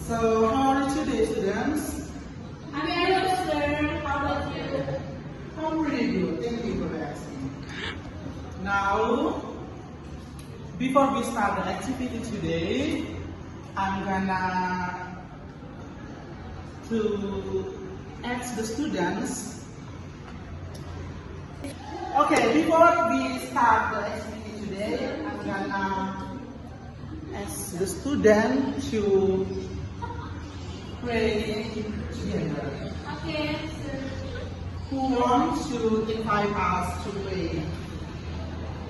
So, how are you today, students? I'm very good, sir. How about you? I'm really good. Thank you for asking. Now, before we start the activity today, I'm gonna to ask the students. Okay, before we start the activity today, I'm gonna ask the student to pray together. Okay, sir. Who wants to invite us to pray?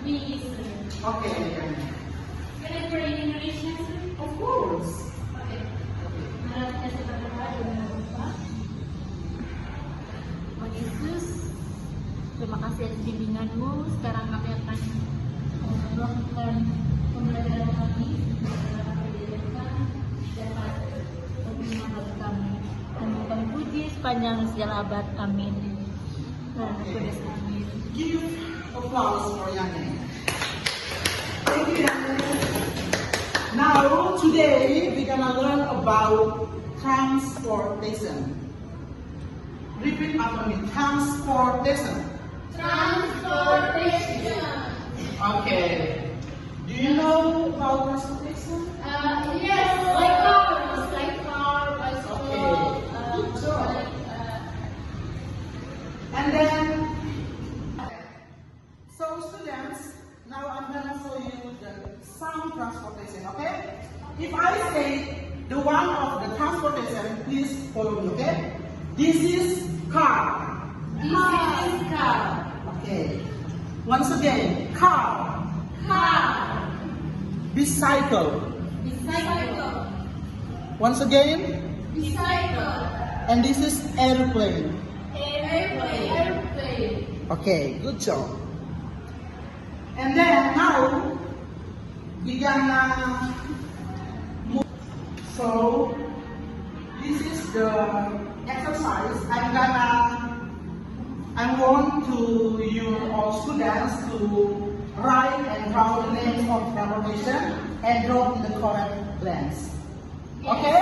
Me, sir. Okay, Can I pray in English, sir? of course. Okay. Harap kita sa Panginoon, Bapa. Oh Yesus, terima kasih atas bimbingan-Mu. Sekarang kami akan melakukan pembelajaran kami, pembelajaran pendidikan, dapat berguna bagi kami. Kami puji sepanjang segala abad. Amin. Kudus amin. Give applause for Yanni. Thank you, Yanni. Now, today we're gonna learn about transportation. Repeat after me. Transportation. Transportation. Okay. Do you know about transportation? Yes, like car, bicycle. Okay. Good job. And then, so students, now I'm gonna show you the sound transportation, okay? If I say the one of the transportation, please follow me, okay? This is car. This is car. Okay. Once again, car. Car. Bicycle. Bicycle. Once again, Bicycle. and this is airplane. Airplane. Airplane. Okay, good job. And then now we gonna move. So this is the exercise. I want to you all students to write and draw the names of transportation and draw in the correct blanks. Okay?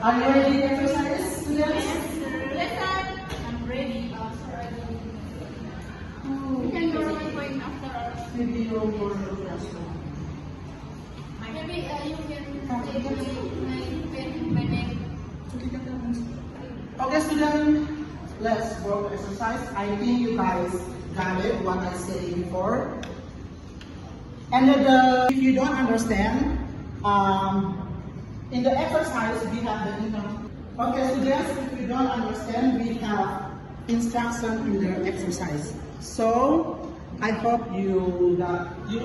Are you ready to exercise, students? Listen. I'm ready. You can go right after us. Maybe you'll go to the classroom. Maybe you can take my name. Okay, students, let's go to exercise. I think you guys got it, what I said before. And then if you don't understand, in the exercise we have the Okay, students, if you don't understand, we have instruction in the exercise. So I hope you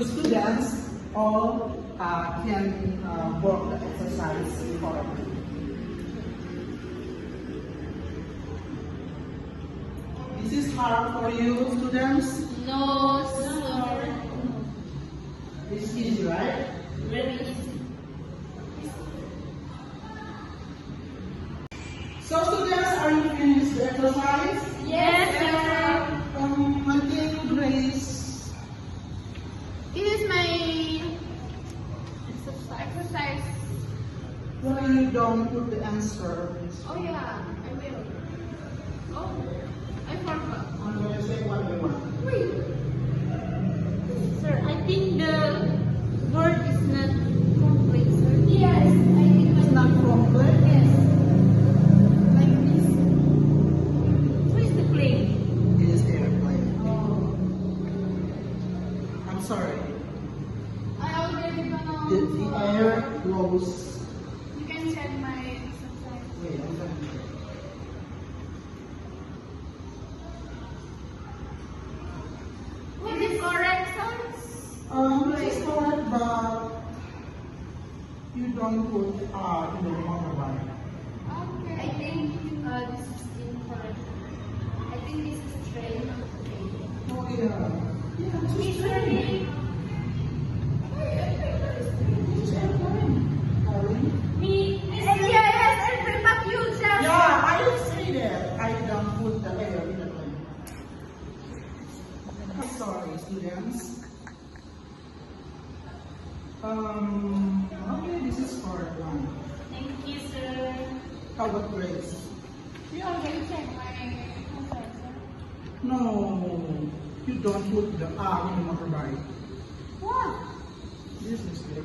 students all can work the exercise correctly. This is hard for you, students. No, sir. It's easy, right? Very easy. So, students, are you finished the exercise? Yes, sir. I think Grace. This is my exercise. Why you don't put the answer? Oh yeah, I will. Oh, I forgot. I'm going to say one by one. Wait. Sir, I think the word is not complete, sir. Yes, I think It's not complex. Yes. Like this. Who is the plane? It is airplane. Oh. I'm sorry. I already know. The air blows. You can check my exercise. Wait, I'm going to check. Is it correct, sir? This is correct, but you don't put in the wrong one. Okay. I think this is incorrect. I think this is train. Oh, yeah. Yeah, it's It's just train. It's airplane. Darling. Me. Yes, airplane, but you, sir. Yeah, I didn't say that. I don't put the air in the plane. Sorry, students. Okay, this is for one. Thank you, sir. How about Grace? You already checked my answer, sir. No, you don't put the R in motorbike. What? This is the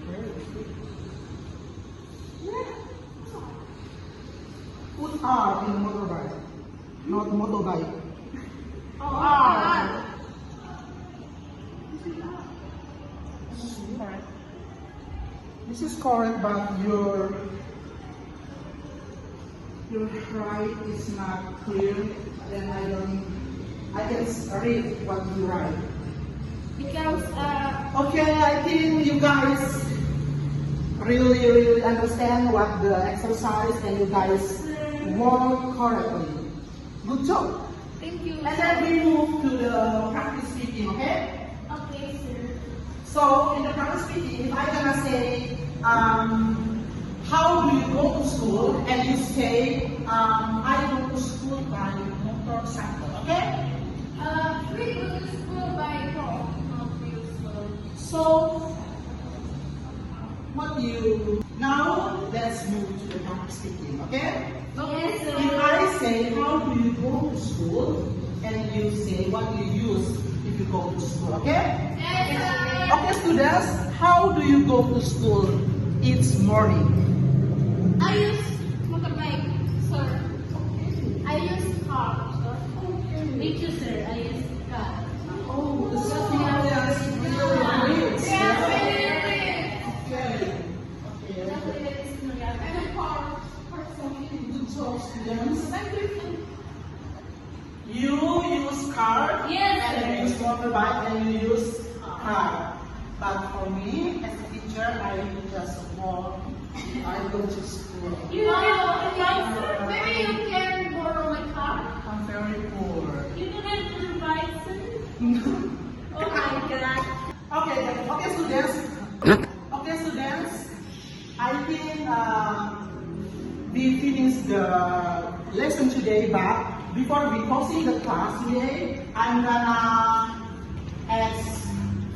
Yeah. Put R in motorbike, not motorbike. Oh, R. Correct. This is correct, but your write is not clear. Then I can read what you write. Because, Okay, I think you guys really understand what the exercise and you guys work correctly. Good job. thank you. And then we move to the practice speaking, okay? Okay, sir. So in the practice speaking, if I'm gonna say, how do you go to school? And you say, I go to school by motorcycle, okay? We go to school by car. So, what do you, now let's move to the practice speaking, okay? Yes, sir. If I say, how do you go to school? And you say, what do you use if you go to school, okay? Yes, sir. Okay, students, how do you go to school each morning? I use motorbike, sir. I use car, sir. Me too, sir. I use car. Oh, the students really great. Yeah, Okay. Okay. I'm a car person. Good job, students. You use car, Yes, and you sir. use motorbike, and you use car. But for me, as a teacher, I just walk. I go to school. You don't have to ride, sir. Maybe you can borrow my car. I'm very poor. You don't have to ride, sir. Oh my God. Okay, students. Okay, students. I think we finished the lesson today, but before we closing the class today, I'm gonna ask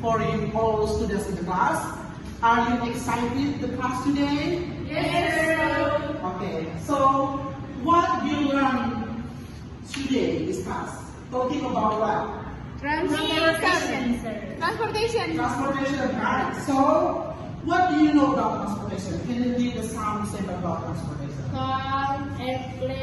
for you all students in the class. Are you excited the class today? Yes, sir. Okay. So what you learn today this class? Talking about what? Transportation. sir. Transportation. Transportation, right? So, what do you know about transportation? Can you give the some example about transportation? Car. Airplane.